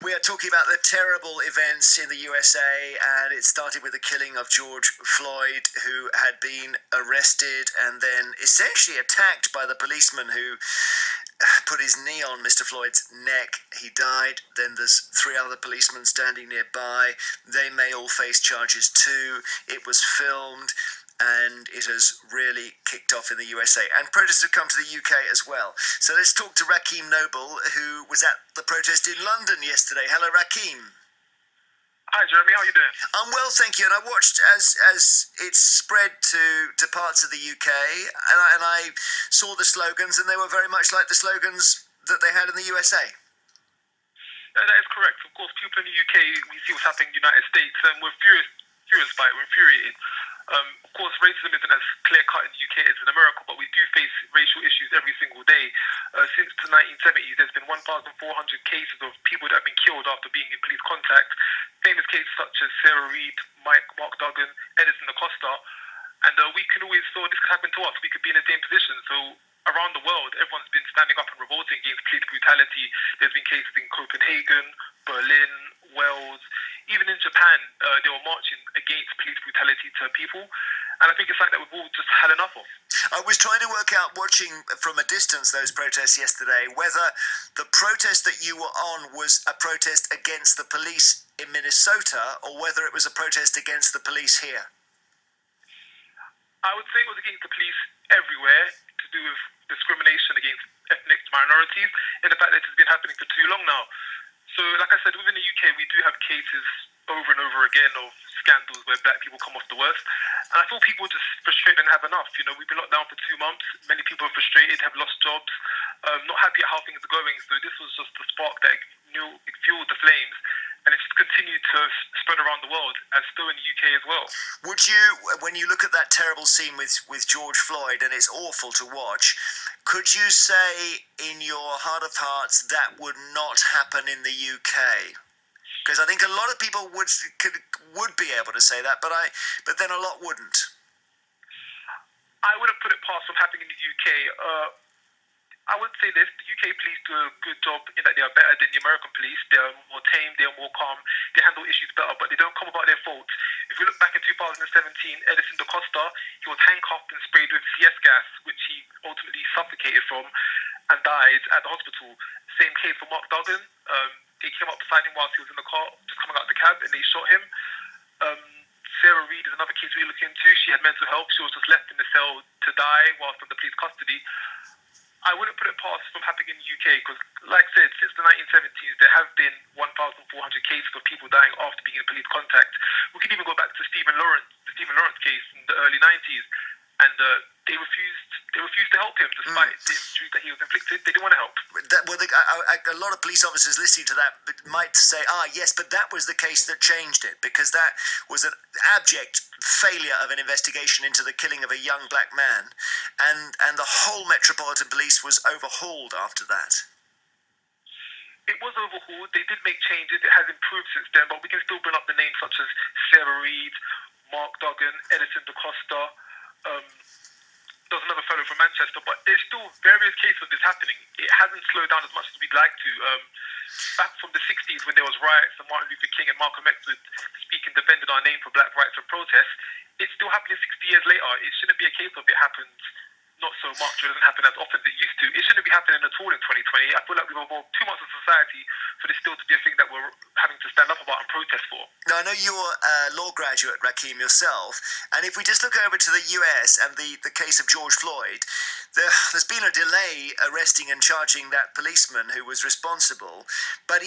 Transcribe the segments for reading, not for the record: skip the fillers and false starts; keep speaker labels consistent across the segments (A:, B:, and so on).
A: We are talking about the terrible events in the USA, and it started with the killing of George Floyd, who had been arrested and then essentially attacked by the policeman who put his knee on Mr. Floyd's neck. He died. Then there's three other policemen standing nearby. They may all face charges too. It was filmed, and it has really kicked off in the USA. And protests have come to the UK as well. So let's talk to Rakeem Noble, who was at the protest in London yesterday. Hello, Rakeem.
B: Hi, Jeremy. How are you doing?
A: I'm well, thank you. And I watched as it spread to parts of the UK, and I saw the slogans, and they were very much like the slogans that they had in the USA.
B: That is correct. Of course, people in the UK, we see what's happening in the United States, and we're furious by it. We're infuriated. Of course, racism isn't as clear-cut in the UK as in America, but we do face racial issues every single day. Since the 1970s, there's been 1,400 cases of people that have been killed after being in police contact. Famous cases such as Sarah Reid, Mark Duggan, Edison Acosta. And we can always thought this could happen to us. We could be in the same position. So around the world, everyone's been standing up and revolting against police brutality. There's been cases in Copenhagen, Berlin, Wales. Even in Japan, they were marching against police brutality to people. And I think it's something that we've all just had enough of.
A: I was trying to work out, watching from a distance those protests yesterday, whether the protest that you were on was a protest against the police in Minnesota or whether it was a protest against the police here.
B: I would say it was against the police everywhere, to do with discrimination against ethnic minorities, and the fact that it's been happening for too long now. So, like I said, within the UK, we do have cases over and over again of scandals where black people come off the worst. And I thought people were just frustrated and have enough. You know, we've been locked down for 2 months. Many people are frustrated, have lost jobs, not happy at how things are going. So this was just the spark that fueled the flames. And it's just continued to spread around the world, and still in the UK as well.
A: Would you, when you look at that terrible scene with George Floyd, and it's awful to watch, could you say in your heart of hearts that would not happen in the UK? Because I think a lot of people would be able to say that, but then a lot wouldn't.
B: I wouldn't put it past from happening in the UK. I would say this: the UK police do a good job in that they are better than the American police. They are more tame, they are more calm, they handle issues better, but they don't come about their fault. If we look back in 2017, Edison Acosta, he was handcuffed and sprayed with CS gas, which he ultimately suffocated from and died at the hospital. Same case for Mark Duggan. They came up beside him whilst he was in the car, just coming out of the cab, and they shot him. Sarah Reid is another case we look into. She had mental health. She was just left in the cell to die whilst under police custody. I wouldn't put it past from happening in the UK because, like I said, since the 1970s, there have been 1,400 cases of people dying after being in police contact. We can even go back to the Stephen Lawrence case in the early 90s, and they refused to help him despite the injuries that he was inflicted. They didn't want to help.
A: A lot of police officers listening to that might say, yes, but that was the case that changed it, because that was an abject failure of an investigation into the killing of a young black man, and the whole Metropolitan Police was overhauled after that.
B: It was overhauled. They did make changes. It has improved since then, but we can still bring up the names such as Sarah Reid, Mark Duggan, Edison Acosta. There's another fellow from Manchester, but there's still various cases of this happening. It hasn't slowed down as much as we'd like to. Back from the 60s, when there was riots and Martin Luther King and Malcolm X would speak and defended our name for black rights and protest, it's still happening 60 years later. It shouldn't be a case of it happens not so much, or it doesn't happen as often as it used to. It shouldn't be happening at all in 2020. I feel like we've evolved too much as a society for this still to be a thing that we're having to stand up about and protest for.
A: Now, I know you're a law graduate, Rakeem, yourself, and if we just look over to the US and the case of George Floyd, there's been a delay arresting and charging that policeman who was responsible, but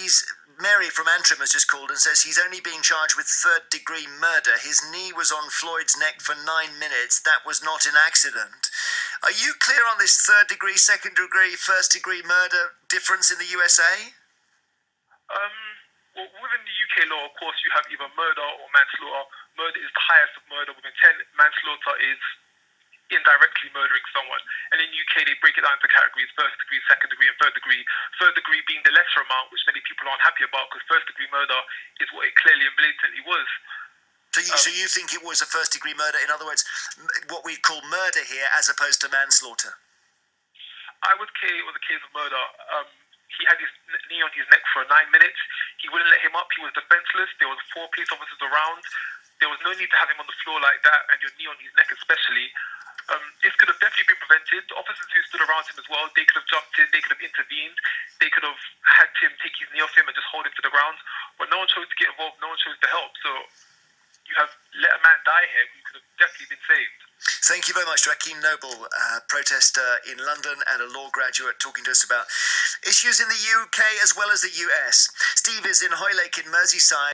A: Mary from Antrim has just called and says he's only being charged with third-degree murder. His knee was on Floyd's neck for 9 minutes. That was not an accident. Are you clear on this third-degree, second-degree, first-degree murder difference in the USA?
B: Well, within the UK law, of course, you have either murder or manslaughter. Murder is the highest of murder with intent. Manslaughter is indirectly murdering someone. And in the UK, they break it down into categories: first degree, second degree, and third degree. Third degree being the lesser amount, which many people aren't happy about, because first degree murder is what it clearly and blatantly was.
A: So you think it was a first-degree murder? In other words, what we call murder here, as opposed to manslaughter?
B: I would say it was a case of murder. He had his knee on his neck for 9 minutes. He him up. He was defenseless. There was 4 police officers around. There was no need to have him on the floor like that, and your knee on his neck especially. This could have definitely been prevented. The officers who stood around him as well, they could have jumped in, they could have intervened, they could have had him take his knee off him and just hold him to the ground. But no one chose to get involved, no one chose to help. So you have let a man die here who could have definitely been saved.
A: Thank you very much, Rakeem Noble, protester in London and a law graduate, talking to us about issues in the UK as well as the US. Steve is in Hoylake in Merseyside.